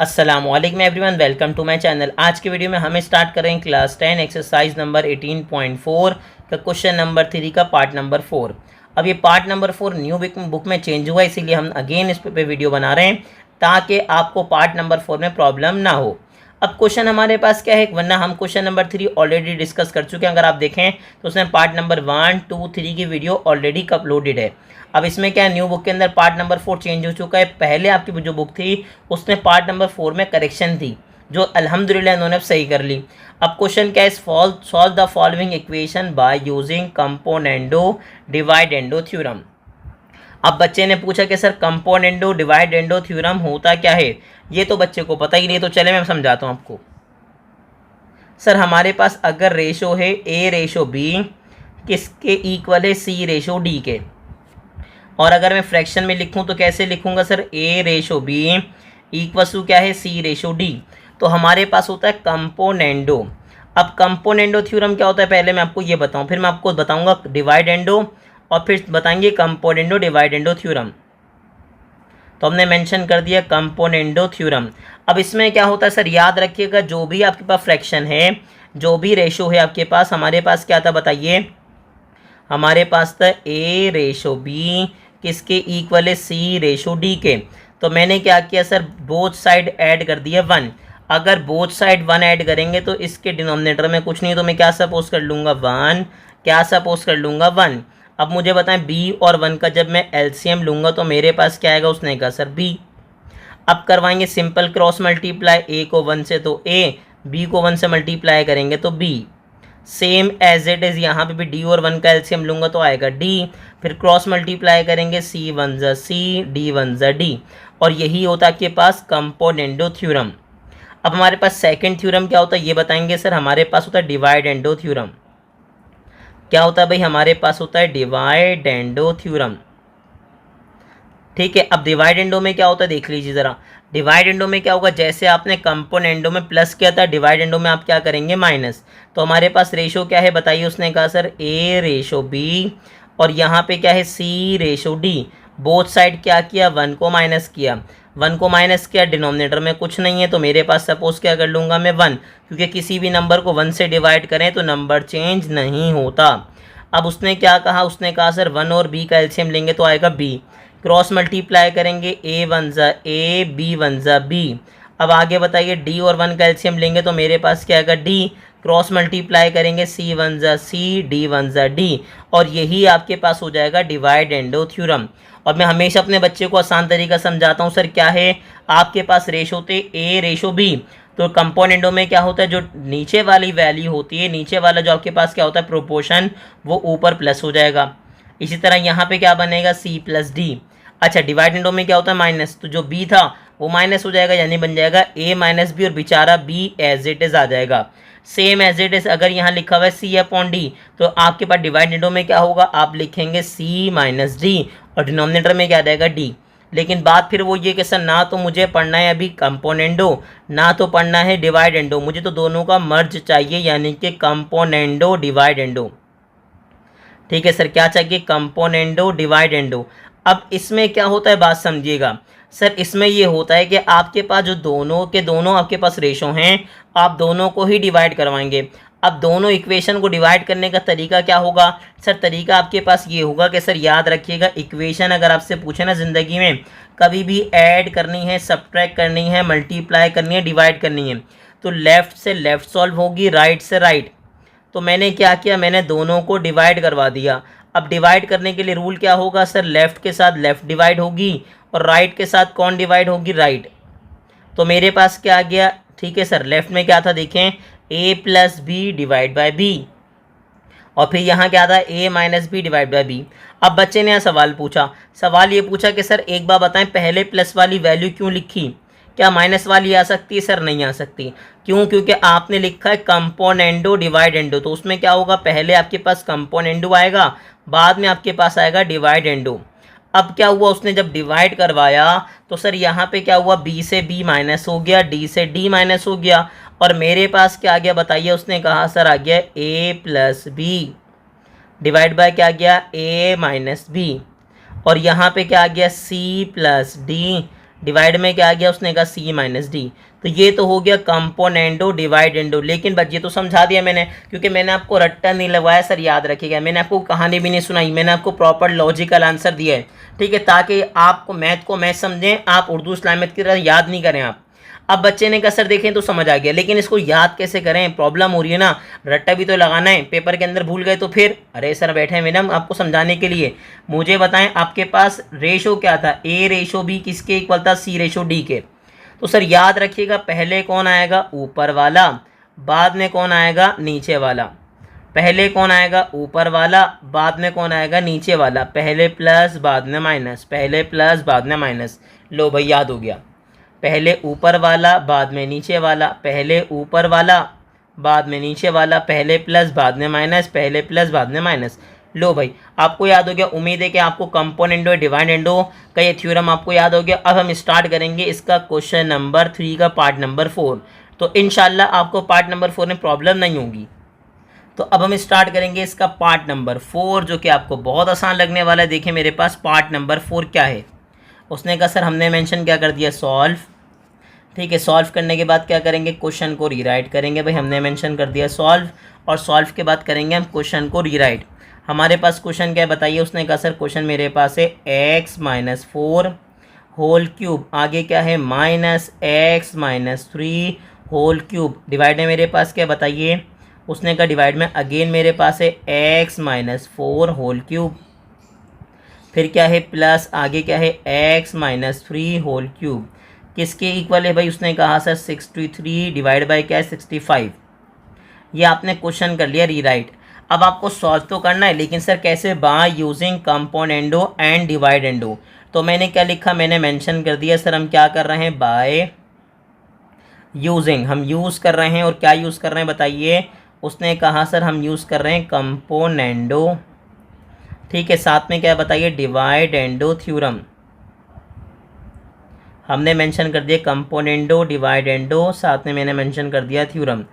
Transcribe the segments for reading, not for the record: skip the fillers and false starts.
अस्सलामुअलैकुम everyone, welcome to my channel. आज की वीडियो में हम स्टार्ट करेंगे क्लास 10 एक्सरसाइज नंबर 18.4 का क्वेश्चन नंबर 3 का पार्ट नंबर 4। अब ये पार्ट नंबर 4 न्यू बुक में चेंज हुआ है, इसीलिए हम अगेन इस पे वीडियो बना रहे हैं ताकि आपको पार्ट नंबर 4 में प्रॉब्लम ना हो। अब क्वेश्चन हमारे पास क्या है, वरना हम क्वेश्चन नंबर 3 ऑलरेडी डिस्कस कर चुके हैं। अगर आप देखें तो उसमें पार्ट नंबर 1, 2, 3 की वीडियो ऑलरेडी अपलोडेड है। अब इसमें क्या है, न्यू बुक के अंदर पार्ट नंबर 4 चेंज हो चुका है। पहले आपकी जो बुक थी उसमें पार्ट नंबर 4 में करेक्शन थी, जो अल्हम्दुलिल्लाह इन्होंने अब सही कर ली। अब क्वेश्चन क्या है, solve the following equation by using componendo dividendo theorem. अब बच्चे ने पूछा कि सर कंपोनेंडो डिवाइडेंडो थ्योरम होता क्या है, ये तो बच्चे को पता ही नहीं। तो चले मैं समझाता हूँ आपको। सर हमारे पास अगर रेशो है ए रेशो बी, किसके इक्वल है, सी रेशो डी के। और अगर मैं फ्रैक्शन में लिखूं तो कैसे लिखूंगा sir, A ratio B equals to क्या है, सी रेशो डी। तो हमारे पास होता है कंपोनेंडो। अब कंपोनेंडो थ्योरम क्या होता है पहले मैं आपको ये बताऊं, फिर मैं आपको बताऊंगा डिवाइडेंडो, और फिर बताएंगे कंपोनेंडो डिवाइडेंडो थ्योरम। तो हमने मेंशन कर दिया कंपोनेंडो थ्योरम। अब इसमें क्या होता है सर, याद रखिएगा, जो भी आपके पास फ्रैक्शन है, जो भी रेशो है आपके पास, हमारे पास क्या था बताइए, हमारे पास था ए रेशो बी किसके इक्वल है, सी रेशो डी के। तो मैंने क्या किया सर, बोथ साइड ऐड कर दिया 1। अगर बोथ साइड 1 ऐड करेंगे तो इसके डिनोमिनेटर में कुछ नहीं, तो मैं क्या सपोज कर लूँगा 1, क्या सपोज कर लूँगा 1। अब मुझे बताएं बी और 1 का जब मैं एलसीएम लूँगा तो मेरे पास क्या आएगा, उसने कहा सर बी। अब करवाएंगे सिंपल क्रॉस मल्टीप्लाई, ए को 1 से तो ए, बी को 1 से मल्टीप्लाई करेंगे तो B. Same as it is यहाँ पे भी डी और 1 का एलसीएम लूँगा तो आएगा डी। फिर क्रॉस मल्टीप्लाई करेंगे, सी 1 ज़ा सी, डी 1 ज़ा डी। और यही होता है आपके पास कंपोनेंडो थ्योरम। अब हमारे पास सेकंड थ्योरम क्या होता है ये बताएंगे सर, हमारे पास होता है डिवाइडेंडो थ्योरम। क्या होता है भाई, हमारे पास होता है डिवाइडेंडो थ्योरम। ठीक है। अब डिवाइडेंडो में क्या होता है देख लीजिए ज़रा। डिवाइडेंडो में क्या होगा, जैसे आपने कंपोनेंडो में प्लस किया था, डिवाइडेंडो में आप क्या करेंगे माइनस। तो हमारे पास रेशो क्या है बताइए, उसने कहा सर ए रेशो बी, और यहाँ पे क्या है सी रेशो डी। बोथ साइड क्या किया, 1 को माइनस किया, 1 को माइनस किया, डिनोमिनेटर में कुछ नहीं है, तो मेरे पास सपोज क्या कर लूँगा मैं 1, क्योंकि किसी भी नंबर को 1 से डिवाइड करें तो नंबर चेंज नहीं होता। अब उसने क्या कहा, उसने कहा सर 1 और बी का एलसीएम लेंगे तो आएगा बी। क्रॉस मल्टीप्लाई करेंगे, ए 1 ज़ा ए, बी 1 ज़ा बी। अब आगे बताइए डी और 1 का एलसीएम लेंगे तो मेरे पास क्या आएगा डी। क्रॉस मल्टीप्लाई करेंगे, सी 1 ज़ा सी, डी 1 ज़ा डी। और यही आपके पास हो जाएगा डिवाइडेंडो थ्योरम। और मैं हमेशा अपने बच्चे को आसान तरीका समझाता हूँ। सर क्या है, आपके पास रेशो होते ए रेशो बी, तो कंपोनेंडो में क्या होता है, जो नीचे वाली वैल्यू होती है, नीचे वाला जो आपके पास क्या होता है प्रोपोर्शन, वो ऊपर प्लस हो जाएगा। इसी तरह यहाँ पे क्या बनेगा, सी प्लस डी। अच्छा, डिवाइडेंडो में क्या होता है माइनस, तो जो बी था वो माइनस हो जाएगा, यानी बन जाएगा ए माइनस बी, और बेचारा बी एज इट इज़ आ जाएगा। सेम एज इट इज़ अगर यहाँ लिखा हुआ है सी अपॉन डी, तो आपके पास डिवाइडेंडो में क्या होगा, आप लिखेंगे सी माइनस डी, और डिनोमिनेटर में क्या आ जाएगा डी। लेकिन बात फिर वो ये कि सर ना तो मुझे पढ़ना है अभी कंपोनेंडो, ना तो पढ़ना है डिवाइडेंडो, मुझे तो दोनों का मर्ज चाहिए, यानी कि कंपोनेंडो डिवाइडेंडो। ठीक है सर, क्या चाहिए, कंपोनेंडो डिवाइडेंडो। अब इसमें क्या होता है बात समझिएगा सर, इसमें ये होता है कि आपके पास जो दोनों के दोनों आपके पास रेशो हैं, आप दोनों को ही डिवाइड करवाएंगे। अब दोनों इक्वेशन को डिवाइड करने का तरीका क्या होगा सर, तरीका आपके पास ये होगा कि सर याद रखिएगा, इक्वेशन अगर आपसे पूछे ना ज़िंदगी में, कभी भी ऐड करनी है, सब्ट्रैक्ट करनी है, मल्टीप्लाई करनी है, डिवाइड करनी है, तो लेफ़्ट से लेफ़्ट सॉल्व होगी, राइट से राइट। तो मैंने क्या किया, मैंने दोनों को डिवाइड करवा दिया। अब डिवाइड करने के लिए रूल क्या होगा सर, लेफ़्ट के साथ लेफ़्ट डिवाइड होगी, और राइट के साथ कौन डिवाइड होगी, राइट। तो मेरे पास क्या आ गया, ठीक है सर, लेफ़्ट में क्या था देखें, A plus B divide by B, और फिर यहाँ क्या था, A minus B divide by B. अब बच्चे ने यहाँ सवाल पूछा, सवाल ये पूछा कि सर एक बार बताएं, पहले प्लस वाली वैल्यू क्यों लिखी, क्या माइनस वाली आ सकती है, सर नहीं आ सकती। क्यों, क्योंकि आपने लिखा है कंपोनेंडो डिवाइडेंडो, तो उसमें क्या होगा, पहले आपके पास कंपोनेंडो आएगा, बाद में आपके पास आएगा डिवाइडेंडो। अब क्या हुआ, उसने जब डिवाइड करवाया तो सर यहाँ पे क्या हुआ, बी से बी माइनस हो गया, डी से डी माइनस हो गया, और मेरे पास क्या आ गया बताइए, उसने कहा सर आ गया ए प्लस बी डिवाइड बाय क्या आ गया, ए माइनस बी, और यहाँ पे क्या आ गया, सी प्लस डी डिवाइड में क्या आ गया, उसने कहा सी माइनस डी। तो ये तो हो गया कंपोनेंडो डिवाइडेंडो। लेकिन बस ये तो समझा दिया मैंने, क्योंकि मैंने आपको रट्टा नहीं लगवाया सर, याद रखिएगा। मैंने आपको कहानी भी नहीं सुनाई, मैंने आपको प्रॉपर लॉजिकल आंसर दिया है, ठीक है, ताकि आपको मैथ को मैथ समझें, आप उर्दू इस्लामियत की तरह याद नहीं करें आप। अब बच्चे ने कहा सर देखें तो समझ आ गया, लेकिन इसको याद कैसे करें, प्रॉब्लम हो रही है ना, रट्टा भी तो लगाना है, पेपर के अंदर भूल गए तो फिर। अरे सर बैठे हैं मैडम आपको समझाने के लिए। मुझे बताएं आपके पास रेशो क्या था, ए रेशो बी किसके इक्वल था, सी रेशो डी के। तो सर याद रखिएगा, पहले कौन आएगा, ऊपर वाला, बाद में कौन आएगा, नीचे वाला। पहले कौन आएगा, ऊपर वाला, बाद में कौन आएगा, नीचे वाला। पहले प्लस बाद में माइनस, पहले प्लस बाद में माइनस। लो भाई याद हो गया, पहले ऊपर वाला बाद में नीचे वाला, पहले ऊपर वाला बाद में नीचे वाला, पहले प्लस बाद में माइनस, पहले प्लस बाद में माइनस। लो भाई आपको याद हो गया। उम्मीद है कि आपको कंपोनेंडो डिवाइडेंडो का ये थ्योरम आपको याद हो गया। अब हम स्टार्ट करेंगे इसका क्वेश्चन नंबर 3 का पार्ट नंबर 4। तो इंशाल्लाह आपको पार्ट नंबर 4 में प्रॉब्लम नहीं होगी। तो अब हम स्टार्ट करेंगे इसका पार्ट नंबर 4, जो कि आपको बहुत आसान लगने वाला है। देखिए मेरे पास पार्ट नंबर 4 क्या है। उसने कहा सर हमने मेंशन क्या कर दिया, सॉल्व, ठीक है। सॉल्व करने के बाद क्या करेंगे, क्वेश्चन को रीराइट करेंगे। भाई हमने मेंशन कर दिया सॉल्व, और सॉल्व के बाद करेंगे हम क्वेश्चन को रीराइट। हमारे पास क्वेश्चन क्या है बताइए। उसने कहा सर क्वेश्चन मेरे पास है एक्स माइनस 4 होल क्यूब, आगे क्या है minus x minus 3 whole cube. Divide है मेरे पास क्या बताइए। उसने कहा डिवाइड में अगेन मेरे पास है एक्स माइनस 4 होल क्यूब, फिर क्या है प्लस, आगे क्या है एक्स माइनस 3 होल क्यूब। किसके इक्वल है भाई। उसने कहा सर 63 डिवाइड बाई क्या है 65। ये आपने क्वेश्चन कर लिया रीराइट। अब आपको सॉल्व तो करना है, लेकिन सर कैसे, बाय यूजिंग कंपोनेंडो एंड डिवाइडेंडो। तो मैंने क्या लिखा, मैंने मेंशन कर दिया सर हम क्या कर रहे हैं, बाय यूजिंग, हम यूज़ कर रहे हैं। और क्या यूज़ कर रहे हैं बताइए। उसने कहा सर हम यूज़ कर रहे हैं कंपोनेंडो, ठीक है, साथ में क्या बताइए, डिवाइडेंडो थ्योरम। हमने मेंशन कर दिया कंपोनेंडो डिवाइडेंडो, साथ में मैंने मेंशन कर दिया थ्योरम।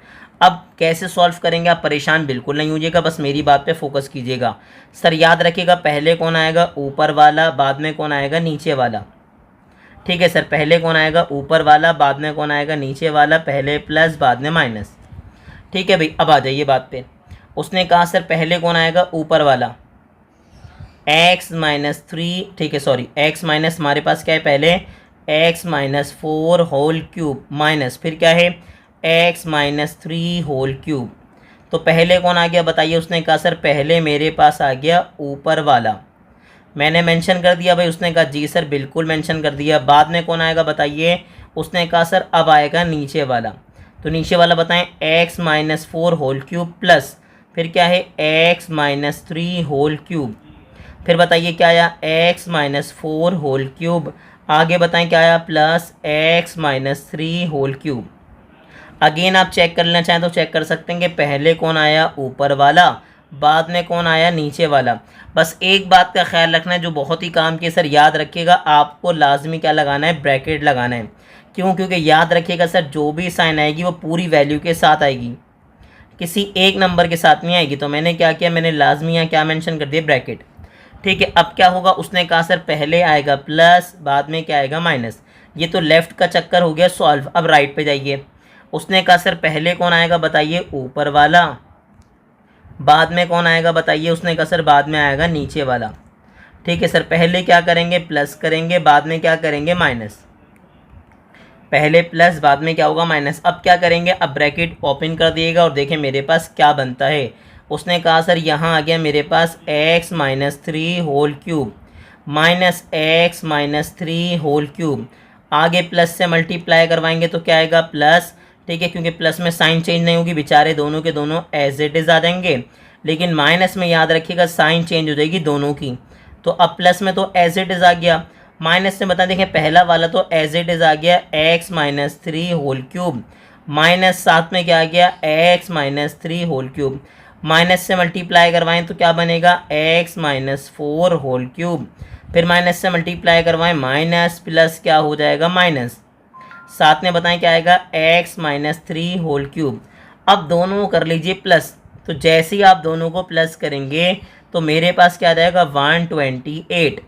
अब कैसे सॉल्व करेंगे आप परेशान बिल्कुल नहीं होइएगा, बस मेरी बात पे फोकस कीजिएगा। सर याद रखिएगा, पहले कौन आएगा, ऊपर वाला, बाद में कौन आएगा, नीचे वाला। ठीक है सर, पहले कौन आएगा, ऊपर वाला, बाद में कौन आएगा, नीचे वाला, पहले प्लस बाद में माइनस। ठीक है भाई, अब आ जाइए बात पे। उसने कहा सर पहले कौन आएगा, ऊपर वाला, एक्स माइनस 3, ठीक है सॉरी, एक्स माइनस हमारे पास क्या है पहले, x minus 4 whole cube minus, फिर क्या है एक्स माइनस 3 होल क्यूब। तो पहले कौन आ गया बताइए। उसने कहा सर पहले मेरे पास आ गया ऊपर वाला, मैंने मेंशन कर दिया भाई। उसने कहा जी सर बिल्कुल मेंशन कर दिया। बाद में कौन आएगा बताइए। उसने कहा सर अब आएगा नीचे वाला। तो नीचे वाला बताएं, x minus 4 whole cube plus, फिर क्या है एक्स माइनस 3 होल क्यूब। फिर बताइए क्या आया, एक्स माइनस 4 होल क्यूब। आगे बताएं क्या आया, plus x minus 3 whole cube. Again आप चेक कर लेना चाहें तो चेक कर सकते हैं कि पहले कौन आया, ऊपर वाला, बाद में कौन आया, नीचे वाला। बस एक बात का ख्याल रखना है जो बहुत ही काम की सर, याद रखिएगा आपको लाजमी क्या लगाना है, ब्रैकेट लगाना है। क्यों, क्योंकि याद रखिएगा सर जो भी साइन आएगी वो पूरी वैल्यू के साथ आएगी, किसी एक नंबर के साथ नहीं आएगी। तो मैंने क्या किया, मैंने लाजमी यहाँ क्या मेंशन कर दिया, ब्रैकेट। ठीक है, अब क्या होगा। उसने कहा सर पहले आएगा प्लस, बाद में क्या आएगा माइनस। ये तो लेफ्ट का चक्कर हो गया सॉल्व। अब राइट पे जाइए। उसने कहा सर पहले कौन आएगा बताइए, ऊपर वाला, बाद में कौन आएगा बताइए। उसने कहा सर बाद में आएगा नीचे वाला। ठीक है सर, पहले क्या करेंगे, प्लस करेंगे, बाद में क्या करेंगे, माइनस। पहले प्लस, बाद में क्या होगा, माइनस। अब क्या करेंगे, अब ब्रैकेट ओपन कर दिएगा और देखें मेरे पास क्या बनता है। उसने कहा सर यहाँ आ गया मेरे पास x minus 3 whole cube minus x minus 3 whole cube. आगे प्लस से मल्टीप्लाई करवाएंगे तो क्या आएगा, प्लस। ठीक है, क्योंकि प्लस में साइन चेंज नहीं होगी, बेचारे दोनों के दोनों एज इट इज़ आ जाएंगे। लेकिन माइनस में याद रखिएगा साइन चेंज हो जाएगी दोनों की। तो अब प्लस में तो एज इट इज़ आ गया, माइनस से बता देखें पहला वाला तो एज इट इज़ आ गया x minus 3 whole cube minus साथ में क्या आ गया, x minus 3 whole cube. Minus से मल्टीप्लाई करवाएं तो क्या बनेगा, एक्स माइनस 4 होल क्यूब। फिर माइनस से मल्टीप्लाई करवाएं, माइनस प्लस क्या हो जाएगा, माइनस। साथ में बताएं क्या आएगा, एक्स माइनस 3 होल क्यूब। अब दोनों कर लीजिए प्लस। तो जैसे ही आप दोनों को प्लस करेंगे तो मेरे पास क्या आ जाएगा, 128।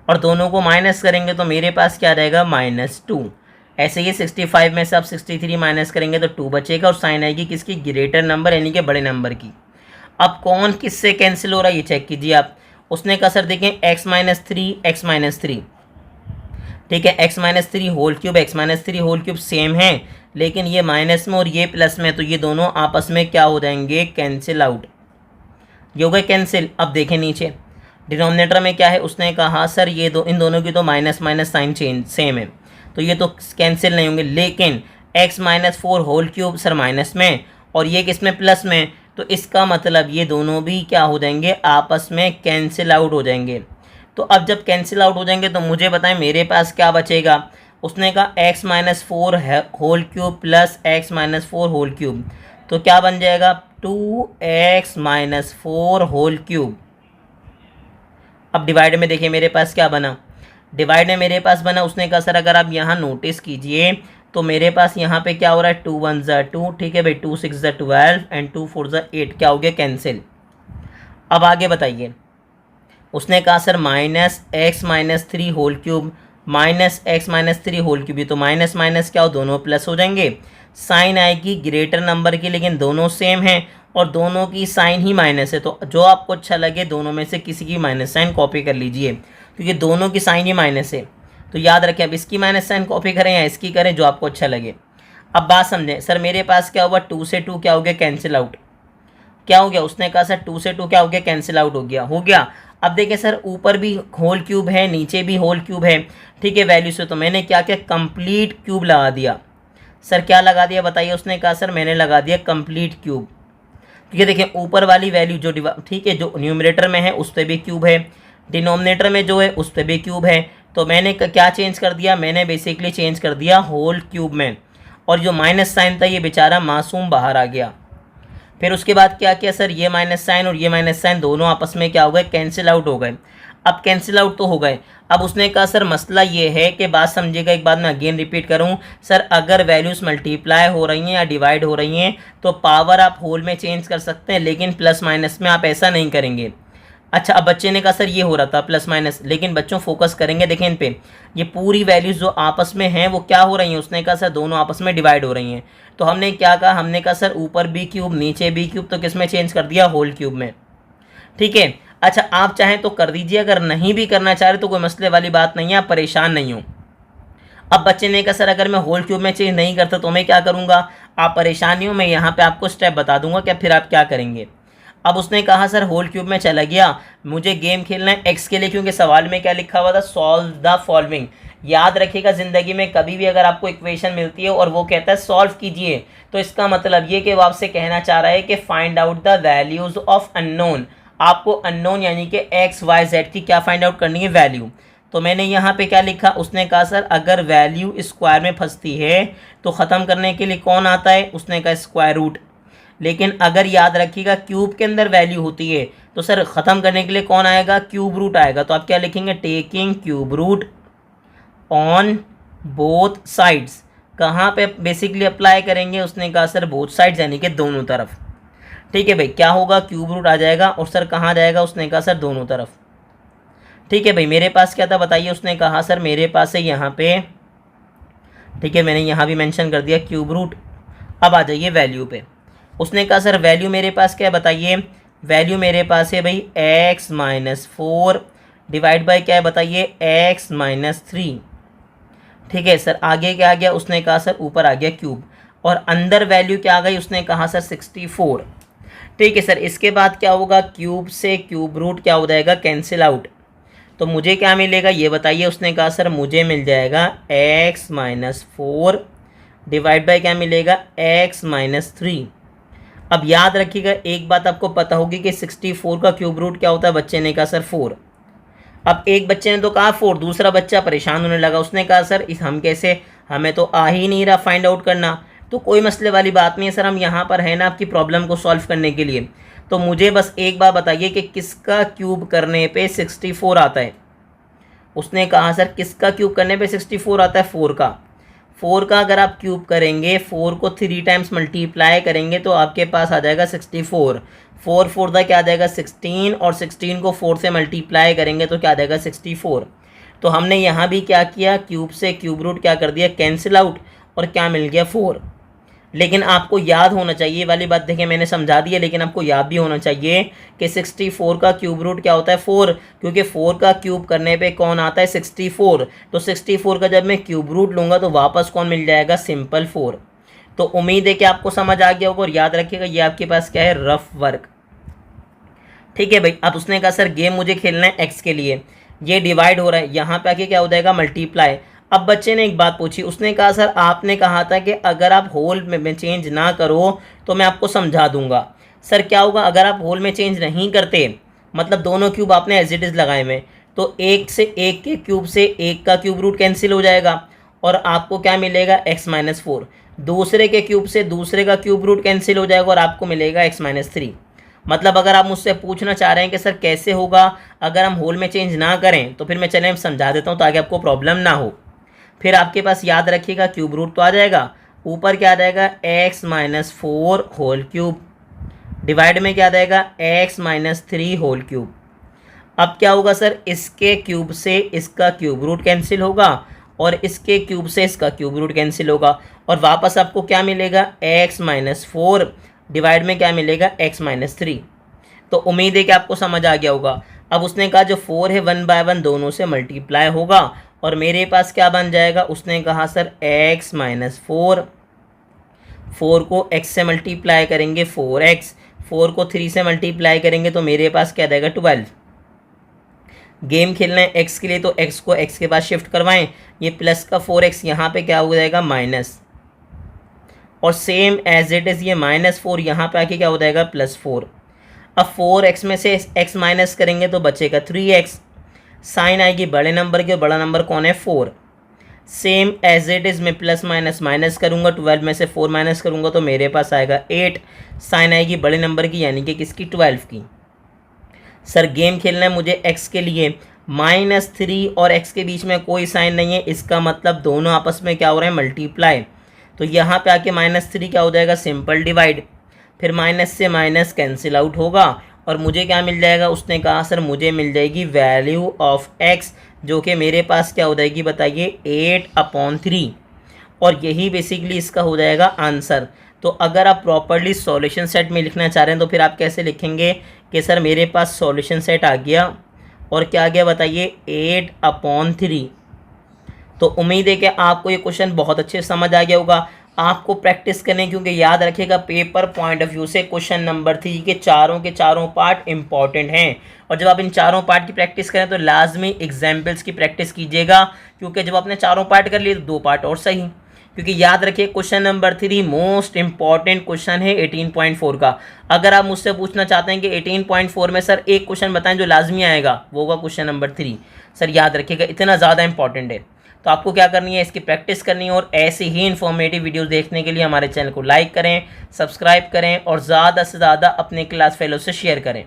और दोनों को माइनस करेंगे तो मेरे पास क्या रहेगा -2। ऐसे ही 65 में से आप 63 माइनस करेंगे तो 2 बचेगा और साइन आएगी किसकी, ग्रेटर नंबर यानी कि बड़े नंबर की। अब कौन किससे कैंसिल हो रहा है ये चेक कीजिए आप। उसने कहा सर देखें x-3 ठीक है, x-3 whole cube x-3 whole cube same है, लेकिन ये माइनस में और ये प्लस में, तो ये दोनों आपस में क्या हो जाएंगे, कैंसिल आउट। ये हो गए कैंसिल। अब देखें नीचे डिनोमिनेटर में क्या है, उसने कहा सर ये इन दोनों की तो minus minus sign change same है, तो ये तो कैंसिल नहीं होंगे, लेकिन x-4 whole cube sir minus में और ये किस में, प्लस में, तो इसका मतलब ये दोनों भी क्या हो जाएंगे, आपस में कैंसिल आउट हो जाएंगे। तो अब जब कैंसिल आउट हो जाएंगे तो मुझे बताएं मेरे पास क्या बचेगा। उसने कहा x-4 whole cube plus x-4 whole cube, तो क्या बन जाएगा, 2x-4 होल क्यूब। अब डिवाइड में देखिए मेरे पास क्या बना, डिवाइड में मेरे पास बना, उसने कहा सर अगर आप यहाँ नोटिस कीजिए तो मेरे पास यहाँ पे क्या हो रहा है, 2 1 ज़ा 2, ठीक है भाई, 2 6 ज़ा 12 एंड 2 4 ज़ा 8, क्या हो गया, कैंसिल। अब आगे बताइए, उसने कहा sir -x-3 whole cube -x-3 whole cube, ये तो माइनस माइनस क्या हो, दोनों प्लस हो जाएंगे, साइन आएगी ग्रेटर नंबर की, लेकिन दोनों सेम हैं और दोनों की साइन ही माइनस है, तो जो आपको अच्छा लगे दोनों में से किसी की माइनस साइन कॉपी कर लीजिए, क्योंकि दोनों की साइन ही माइनस है। तो याद रखें, अब इसकी माइनस साइन कॉपी करें या इसकी करें, जो आपको अच्छा लगे। अब बात समझें, सर मेरे पास क्या हुआ, 2 से 2 क्या हो गया, कैंसिल आउट। क्या हो गया, उसने कहा सर 2 से 2 क्या हो गया, कैंसिल आउट हो गया। अब देखिए सर ऊपर भी होल क्यूब है, नीचे भी होल क्यूब है, ठीक है, वैल्यू से, तो मैंने क्या किया, कंप्लीट क्यूब लगा दिया। सर क्या लगा दिया बताइए, उसने कहा सर मैंने लगा दिया कंप्लीट क्यूब। ठीक है, देखिए ऊपर वाली वैल्यू जो ठीक है, जो न्यूमरेटर में है उस पर भी क्यूब है, डिनोमिनेटर में जो है उस पर भी क्यूब है, तो मैंने क्या चेंज कर दिया, मैंने बेसिकली चेंज कर दिया होल क्यूब में, और जो माइनस साइन था ये बेचारा मासूम बाहर आ गया। फिर उसके बाद क्या किया सर, ये माइनस साइन और ये माइनस साइन दोनों आपस में क्या हो गए, कैंसिल आउट हो गए। अब कैंसिल आउट तो हो गए, अब उसने कहा सर मसला ये है कि, बात समझिएगा, एक बात मैं अगेन रिपीट करूं, सर अगर वैल्यूज़ मल्टीप्लाई हो रही हैं या डिवाइड हो रही हैं तो पावर आप होल में चेंज कर सकते हैं, लेकिन प्लस माइनस में आप ऐसा नहीं करेंगे। अच्छा, अब बच्चे ने कहा सर ये हो रहा था प्लस माइनस, लेकिन बच्चों फोकस करेंगे, देखें इन पे, ये पूरी वैल्यूज़ जो आपस में हैं वो क्या हो रही हैं, उसने कहा सर दोनों आपस में डिवाइड हो रही हैं। तो हमने क्या कहा, हमने कहा सर ऊपर बी क्यूब नीचे बी क्यूब, तो किस में चेंज कर दिया, होल क्यूब में। ठीक है, अच्छा आप चाहें तो कर दीजिए, अगर नहीं भी करना चाह रहे तो कोई मसले वाली बात नहीं है, आप परेशान नहीं हो। अब बच्चे ने कहा सर अगर मैं होल क्यूब में चेंज नहीं करता तो मैं क्या करूँगा, आप परेशान नहीं हो, मैं यहाँ पे आपको स्टेप बता दूंगा क्या, फिर आप क्या करेंगे। अब उसने कहा सर होल क्यूब में चला गया, मुझे गेम खेलना है एक्स के लिए, क्योंकि सवाल में क्या लिखा हुआ था, सॉल्व द फॉलोइंग। याद रखिएगा, ज़िंदगी में कभी भी अगर आपको इक्वेशन मिलती है और वो कहता है सॉल्व कीजिए, तो इसका मतलब ये कि वो आपसे कहना चाह रहा है कि find out the values of unknown. आपको अननोन यानी कि एक्स वाई जेड की क्या फाइंड आउट करनी है, वैल्यू। तो मैंने यहाँ पे क्या लिखा, उसने कहा सर अगर वैल्यू स्क्वायर में फंसती है तो ख़त्म करने के लिए कौन आता है, उसने कहा स्क्वायर रूट। लेकिन अगर याद रखिएगा क्यूब के अंदर वैल्यू होती है तो सर ख़त्म करने के लिए कौन आएगा, क्यूब रूट आएगा। तो आप क्या लिखेंगे, taking cube root on both sides. कहाँ पे बेसिकली अप्लाई करेंगे, उसने कहा सर बोथ साइड्स यानी कि दोनों तरफ। ठीक है भाई, क्या होगा, क्यूब रूट आ जाएगा, और सर कहाँ जाएगा, उसने कहा सर दोनों तरफ। ठीक है भाई, मेरे पास क्या था बताइए, उसने कहा सर मेरे पास है यहाँ पे, ठीक है, मैंने यहाँ भी मेंशन कर दिया क्यूब रूट। अब आ जाइए वैल्यू पे, उसने कहा सर वैल्यू मेरे पास क्या है बताइए, वैल्यू मेरे पास है भाई x-4 डिवाइड बाय क्या है बताइए, x-3। ठीक है सर, आगे क्या आ गया, उसने कहा सर ऊपर आ गया क्यूब, और अंदर वैल्यू क्या आ गई, उसने कहा सर 64। ठीक है सर, इसके बाद क्या होगा, क्यूब से क्यूब रूट क्या हो जाएगा, कैंसिल आउट। तो मुझे क्या मिलेगा ये बताइए, उसने कहा सर मुझे मिल जाएगा x-4 डिवाइड बाय क्या मिलेगा, x-3। अब याद रखिएगा, एक बात आपको पता होगी कि 64 का क्यूब रूट क्या होता है, बच्चे ने कहा सर 4। अब एक बच्चे ने तो कहा 4, दूसरा बच्चा परेशान होने लगा, उसने कहा सर हम कैसे, हमें तो आ ही नहीं रहा फाइंड आउट करना। तो कोई मसले वाली बात नहीं है सर, हम यहाँ पर है ना आपकी प्रॉब्लम को सॉल्व करने के लिए। तो मुझे बस एक बात बताइए कि किसका क्यूब करने पे 64 आता है। उसने कहा सर किसका क्यूब करने पे 64 आता है, 4 का। 4 का अगर आप क्यूब करेंगे, 4 को 3 टाइम्स मल्टीप्लाई करेंगे तो आपके पास आ जाएगा 64। 4 4 का क्या आ जाएगा 16, और 16 को 4 से मल्टीप्लाई करेंगे तो क्या आ जाएगा 64। तो हमने यहाँ भी क्या किया, क्यूब से क्यूब रूट क्या कर दिया, कैंसिल आउट, और क्या मिल गया 4। लेकिन आपको याद होना चाहिए, ये वाली बात देखिए मैंने समझा दी है, लेकिन आपको याद भी होना चाहिए कि 64 का क्यूब रूट क्या होता है 4, क्योंकि 4 का क्यूब करने पे कौन आता है 64। तो 64 का जब मैं क्यूब रूट लूँगा तो वापस कौन मिल जाएगा, सिंपल 4। तो उम्मीद है कि आपको समझ आ गया होगा, और याद रखिएगा ये आपके पास क्या है, रफ वर्क। ठीक है भाई। अब उसने कहा सर गेम मुझे खेलना है एक्स के लिए, ये डिवाइड हो रहा है, यहाँ पे आके क्या हो जाएगा, मल्टीप्लाई। अब बच्चे ने एक बात पूछी, उसने कहा सर आपने कहा था कि अगर आप होल में चेंज ना करो तो मैं आपको समझा दूंगा। सर क्या होगा अगर आप होल में चेंज नहीं करते, मतलब दोनों क्यूब आपने एज इट इज़ लगाए हुए, तो एक से एक के क्यूब से एक का क्यूब रूट कैंसिल हो जाएगा और आपको क्या मिलेगा, x-4। दूसरे के क्यूब से दूसरे का क्यूब रूट कैंसिल हो जाएगा और आपको मिलेगा x-3। मतलब अगर आप मुझसे पूछना चाह रहे हैं कि सर कैसे होगा अगर हम होल में चेंज ना करें, तो फिर मैं चलें समझा देता हूँ ताकि आपको प्रॉब्लम ना हो। फिर आपके पास याद रखिएगा क्यूब रूट तो आ जाएगा, ऊपर क्या आ जाएगा x-4 होल क्यूब, डिवाइड में क्या आ जाएगा x-3 होल क्यूब। अब क्या होगा सर, इसके क्यूब से इसका क्यूब रूट कैंसिल होगा और इसके क्यूब से इसका क्यूब रूट कैंसिल होगा, और वापस आपको क्या मिलेगा, x-4 डिवाइड में क्या मिलेगा, x-3। तो उम्मीद है कि आपको समझ आ गया होगा। अब उसने कहा जो 4 है 1 बाय 1 दोनों से मल्टीप्लाई होगा और मेरे पास क्या बन जाएगा, उसने कहा सर x-4, 4 को x से मल्टीप्लाई करेंगे 4x, 4 को 3 से मल्टीप्लाई करेंगे तो मेरे पास क्या देगा 12। गेम खेलना है x के लिए तो x को x के पास शिफ्ट करवाएं, ये प्लस का 4x यहाँ पे क्या हो जाएगा माइनस, और सेम एज इट इज़ ये -4 यहाँ पे आके क्या हो जाएगा +4। अब 4x में से x माइनस करेंगे तो बचेगा 3x, साइन आएगी बड़े नंबर के, बड़ा नंबर कौन है 4। सेम एज इट इज़ मैं प्लस माइनस माइनस करूँगा, 12 में से 4 माइनस करूँगा तो मेरे पास आएगा 8, साइन आएगी बड़े नंबर की यानी कि किसकी, 12 की। सर गेम खेलना है मुझे x के लिए, -3 और x के बीच में कोई साइन नहीं है, इसका मतलब दोनों आपस में क्या हो रहे हैं, मल्टीप्लाई। तो यहाँ पे आके -3 क्या हो जाएगा, सिंपल डिवाइड, फिर माइनस से माइनस कैंसिल आउट होगा और मुझे क्या मिल जाएगा, उसने कहा सर मुझे मिल जाएगी वैल्यू ऑफ x, जो कि मेरे पास क्या हो जाएगी बताइए 8/3, और यही बेसिकली इसका हो जाएगा आंसर। तो अगर आप प्रॉपरली सॉल्यूशन सेट में लिखना चाह रहे हैं तो फिर आप कैसे लिखेंगे कि सर मेरे पास सॉल्यूशन सेट आ गया और क्या आ गया बताइए 8/3। तो उम्मीद है कि आपको ये क्वेश्चन बहुत अच्छे समझ आ गया होगा। आपको प्रैक्टिस करें क्योंकि याद रखिएगा पेपर पॉइंट ऑफ व्यू से क्वेश्चन नंबर 3 के चारों पार्ट इंपॉर्टेंट हैं, और जब आप इन चारों पार्ट की प्रैक्टिस करें तो लाजमी एग्जाम्पल्स की प्रैक्टिस कीजिएगा, क्योंकि जब आपने चारों पार्ट कर लिए तो 2 पार्ट और सही। क्योंकि याद रखिए question number 3 most important question है 18.4 का। अगर आप मुझसे पूछना चाहते हैं कि 18.4 में सर एक क्वेश्चन बताएं जो लाजमी आएगा, वो होगा क्वेश्चन नंबर 3। सर याद रखिएगा इतना ज़्यादा इंपॉर्टेंट है, तो आपको क्या करनी है, इसकी प्रैक्टिस करनी है, और ऐसे ही इन्फॉर्मेटिव वीडियोस देखने के लिए हमारे चैनल को लाइक करें, सब्सक्राइब करें और ज़्यादा से ज़्यादा अपने क्लास फेलो से शेयर करें।